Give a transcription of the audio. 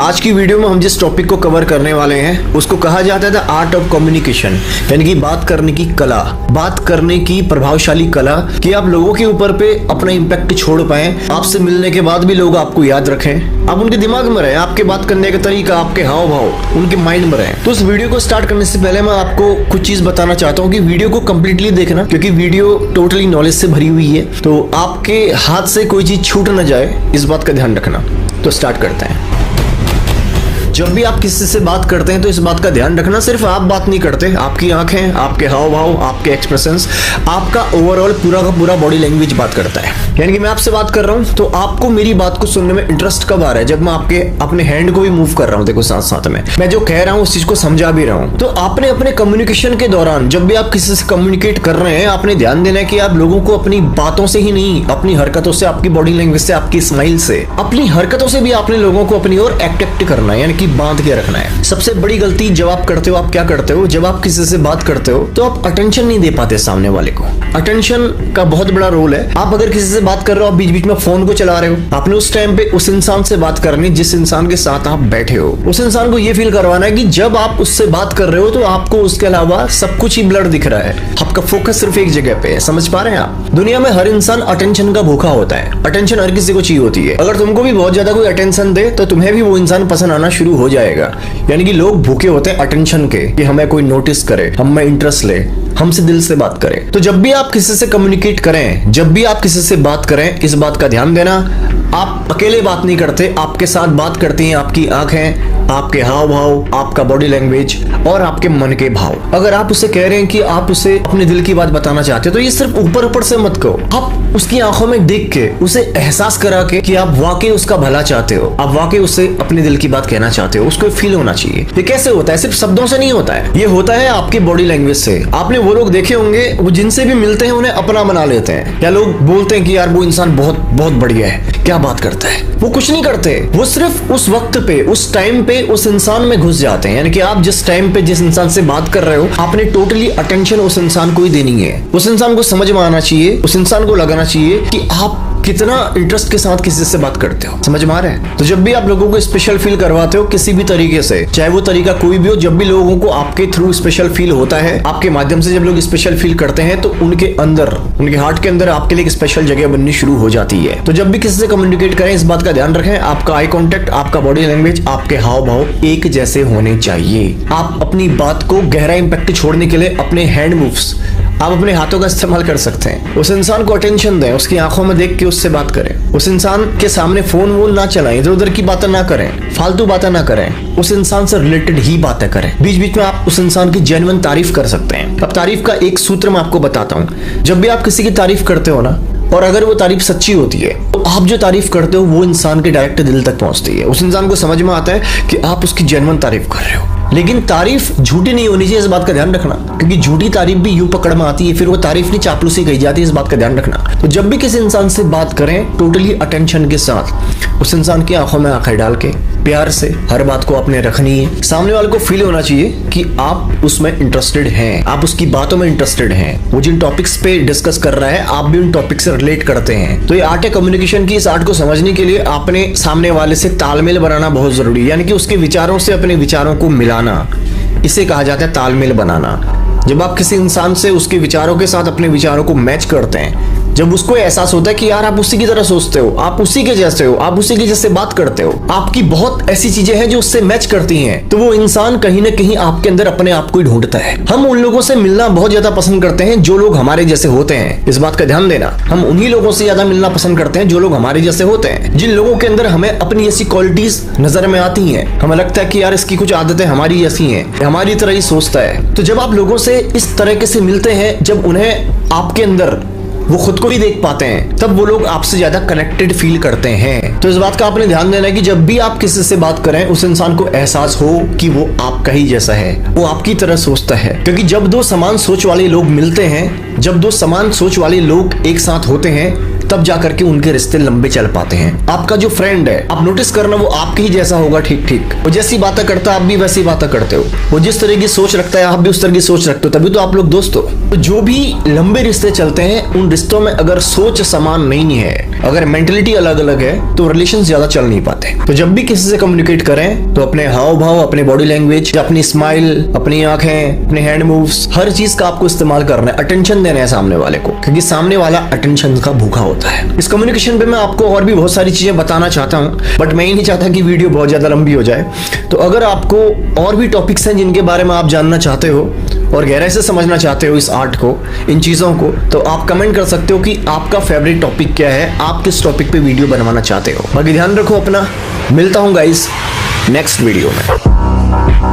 आज की वीडियो में हम जिस टॉपिक को कवर करने वाले हैं उसको कहा जाता है द आर्ट ऑफ कम्युनिकेशन, यानी कि बात करने की कला, बात करने की प्रभावशाली कला कि आप लोगों के ऊपर पे अपना इम्पैक्ट छोड़ पाए, आपसे मिलने के बाद भी लोग आपको याद रखें, आप उनके दिमाग में रहे, आपके बात करने का तरीका, आपके हाव भाव उनके माइंड में रहे। तो इस वीडियो को स्टार्ट करने से पहले मैं आपको कुछ चीज बताना चाहता हूँ कि वीडियो को कंप्लीटली देखना, क्योंकि वीडियो टोटली नॉलेज से भरी हुई है, तो आपके हाथ से कोई चीज छूट न जाए, इस बात का ध्यान रखना। तो स्टार्ट करते हैं। जब भी आप किसी से बात करते हैं तो इस बात का ध्यान रखना, सिर्फ आप बात नहीं करते, आपकी आंखें, आपके हाव भाव, आपके एक्सप्रेशंस, आपका ओवरऑल पूरा का पूरा बॉडी लैंग्वेज बात करता है। यानी कि मैं आपसे बात कर रहा हूं तो आपको मेरी बात को सुनने में इंटरेस्ट कब आ रहा है? जब मैं आपके अपने हैंड को भी मूव कर रहा हूं, देखो साथ साथ में मैं जो कह रहा हूं उस चीज को समझा भी रहा हूं। तो आपने अपने कम्युनिकेशन के दौरान जब भी आप किसी से कम्युनिकेट कर रहे हैं, आपने ध्यान देना है कि आप लोगों को अपनी बातों से ही नहीं, अपनी हरकतों से, आपकी बॉडी लैंग्वेज से, आपकी स्माइल से, अपनी हरकतों से भी आपने लोगों को अपनी ओर अट्रैक्ट करना है, यानी कि बांध के रखना है। सबसे बड़ी गलती जब आप करते हो, आप क्या करते हो? जब आप किसी से बात करते हो तो आप अटेंशन नहीं दे पाते सामने वाले को। अटेंशन का बहुत बड़ा रोल है। आप अगर किसी से बात कर रहे हो, आप बीच बीच में फोन को चला रहे हो, आपने उस टाइम पे उस इंसान से बात करनी जिस इंसान के साथ आप बैठे हो। उस इंसान को यह फील करवाना है कि जब आप उससे बात कर रहे हो तो आपको उसके अलावा सब कुछ ही ब्लर दिख रहा है, आपका फोकस सिर्फ एक जगह पे है। समझ पा रहे हैं आप? दुनिया में हर इंसान अटेंशन का भूखा होता है। अटेंशन हर किसी को चाहिए होती है। अगर तुमको भी बहुत ज्यादा कोई अटेंशन दे तो तुम्हें भी वो इंसान पसंद आना शुरू हो जाएगा। यानी कि लोग भूखे होते हैं अटेंशन के, कि हमें कोई नोटिस करे, हमें इंटरेस्ट ले, हमसे दिल से बात करे। तो जब भी आप किसी से कम्युनिकेट करें, जब भी आप किसी से बात करें, इस बात का ध्यान देना, आप अकेले बात नहीं करते, आपके साथ बात करती हैं आपकी आंखें, आपके हाव भाव, आपका बॉडी लैंग्वेज और आपके मन के भाव। अगर आप उसे कह रहे हैं कि आप उसे अपने दिल की बात बताना चाहते हो तो ये सिर्फ ऊपर ऊपर से मत कहो। आप उसकी आंखों में देख के, उसे एहसास करा के कि आप वाकई उसका भला चाहते हो, आप वाकई उससे अपने दिल की बात कहना चाहते हो, उसको फील होना चाहिए। ये कैसे होता है? सिर्फ शब्दों से नहीं होता है, ये होता है आपकी बॉडी लैंग्वेज से। आपने वो लोग देखे होंगे, वो जिनसे भी मिलते हैं उन्हें अपना बना लेते हैं, या लोग बोलते हैं कि यार वो इंसान बहुत बहुत बढ़िया है, क्या बात करता है। वो कुछ नहीं करते, वो सिर्फ उस वक्त पे, उस टाइम पे उस इंसान में घुस जाते हैं। यानी कि आप जिस टाइम पे जिस इंसान से बात कर रहे हो, आपने टोटली अटेंशन उस इंसान को ही देनी है। उस इंसान को समझ में आना चाहिए, उस इंसान को लगाना चाहिए कि आप कितना इंटरेस्ट के साथ किसी से बात करते हो। समझ में आ रहा है? तो जब भी आप लोगों को स्पेशल फील करवाते हो किसी भी तरीके से, चाहे वो तरीका कोई भी हो, जब भी लोगों को आपके थ्रू स्पेशल फील होता है, आपके माध्यम से जब लोग स्पेशल फील करते हैं, तो उनके अंदर, उनके हार्ट के अंदर आपके लिए एक स्पेशल जगह बननी शुरू हो जाती है। तो जब भी किसी से कम्युनिकेट करें, इस बात का ध्यान रखें, आपका आई कॉन्टेक्ट, आपका बॉडी लैंग्वेज, आपके हाव भाव एक जैसे होने चाहिए। आप अपनी बात को गहरा इंपैक्ट छोड़ने के लिए अपने हैंड मूव्स, आप अपने हाथों का इस्तेमाल कर सकते हैं। उस इंसान को अटेंशन दें, उसकी आंखों में देख के उससे बात करें। उस इंसान के सामने फोन वोन ना चलाएं, इधर उधर की बातें ना करें, फालतू बातें ना करें, उस इंसान से रिलेटेड ही बातें करें। बीच बीच में आप उस इंसान की जेन्युइन तारीफ कर सकते हैं। अब तारीफ का एक सूत्र मैं आपको बताता हूँ। जब भी आप किसी की तारीफ करते हो ना, और अगर वो तारीफ सच्ची होती है तो आप जो तारीफ करते हो वो इंसान के डायरेक्ट दिल तक पहुंचती है। उस इंसान को समझ में आता है कि आप उसकी जेन्युइन तारीफ कर रहे हो। लेकिन तारीफ झूठी नहीं होनी चाहिए, इस बात का ध्यान रखना, क्योंकि झूठी तारीफ भी यूं पकड़ में आती है, फिर वो तारीफ नहीं चापलूसी कही जाती है, इस बात का ध्यान रखना। तो जब भी किसी इंसान से बात करें टोटली अटेंशन के साथ, उस इंसान की आंखों में आंखें डाल के प्यार से हर बात को आपने रखनी है। सामने वाले को फील होना चाहिए कि आप उसमें इंटरेस्टेड हैं, आप उसकी बातों में इंटरेस्टेड हैं। वो जिन टॉपिक्स पे डिस्कस कर रहा है आप भी उन टॉपिक से रिलेट करते हैं। तो ये आर्ट है कम्युनिकेशन की। इस आर्ट को समझने के लिए आपने सामने वाले से तालमेल बनाना बहुत जरूरी है, यानी कि उसके विचारों से अपने विचारों को मिलाना, इसे कहा जाता है तालमेल बनाना। जब आप किसी इंसान से उसके विचारों के साथ अपने विचारों को मैच करते हैं, जब उसको एहसास होता है कि यार आप उसी की तरह सोचते हो, आप उसी के जैसे हो, आप उसी के जैसे बात करते हो, आपकी बहुत ऐसी चीजें हैं जो उससे मैच करती हैं, तो वो इंसान कहीं ना कहीं आपके अंदर अपने आप को ही ढूंढता है। हम उन लोगों से मिलना बहुत ज्यादा पसंद करते हैं जो लोग हमारे जैसे होते हैं, इस बात का ध्यान देना। हम उन्हीं लोगों से ज्यादा मिलना पसंद करते हैं जो लोग हमारे जैसे होते हैं, जिन लोगों के अंदर हमें अपनी ऐसी क्वालिटीज नजर में आती हैं, हमें लगता है कि यार इसकी कुछ आदतें हमारी जैसी हैं, हमारी तरह ही सोचता है। तो जब आप लोगों से इस तरीके से मिलते हैं, जब उन्हें आपके अंदर वो खुद को ही देख पाते हैं, तब वो लोग आपसे ज्यादा कनेक्टेड फील करते हैं। तो इस बात का आपने ध्यान देना है कि जब भी आप किसी से बात करें, उस इंसान को एहसास हो कि वो आपका ही जैसा है, वो आपकी तरह सोचता है। क्योंकि जब दो समान सोच वाले लोग मिलते हैं, जब दो समान सोच वाले लोग एक साथ होते हैं, तब जाकर के उनके रिश्ते लंबे चल पाते हैं। आपका जो फ्रेंड है, आप नोटिस करना वो आपके ही जैसा होगा, ठीक ठीक। वो जैसी बातें करता है आप भी वैसी बातें करते हो, वो जिस तरह की सोच रखता है आप भी उस तरह की सोच रखते हो, तभी तो आप लोग दोस्त हो। तो जो भी लंबे रिश्ते चलते हैं उन रिश्तों में अगर सोच समान नहीं है, अगर मेंटलिटी अलग अलग है, तो रिलेशन ज्यादा चल नहीं पाते। तो जब भी किसी से कम्युनिकेट करें तो अपने हाव भाव, अपने बॉडी लैंग्वेज, अपनी स्माइल, अपनी आंखें, अपने हैंड मूव्स, हर चीज का आपको इस्तेमाल करना है, अटेंशन देना है सामने वाले को, क्योंकि सामने वाला अटेंशन का भूखा होता है। इस कम्युनिकेशन पे मैं आपको और भी बहुत सारी चीजें बताना चाहता हूँ, बट मैं ही नहीं चाहता कि वीडियो बहुत ज्यादा लंबी हो जाए। तो अगर आपको और भी टॉपिक्स हैं जिनके बारे में आप जानना चाहते हो और गहराई से समझना चाहते हो इस आर्ट को, इन चीजों को, तो आप कमेंट कर सकते हो कि आपका फेवरेट टॉपिक क्या है, आप किस टॉपिक पे वीडियो बनवाना चाहते हो। बाकी ध्यान रखो अपना, मिलता हूँ गाइस नेक्स्ट वीडियो में।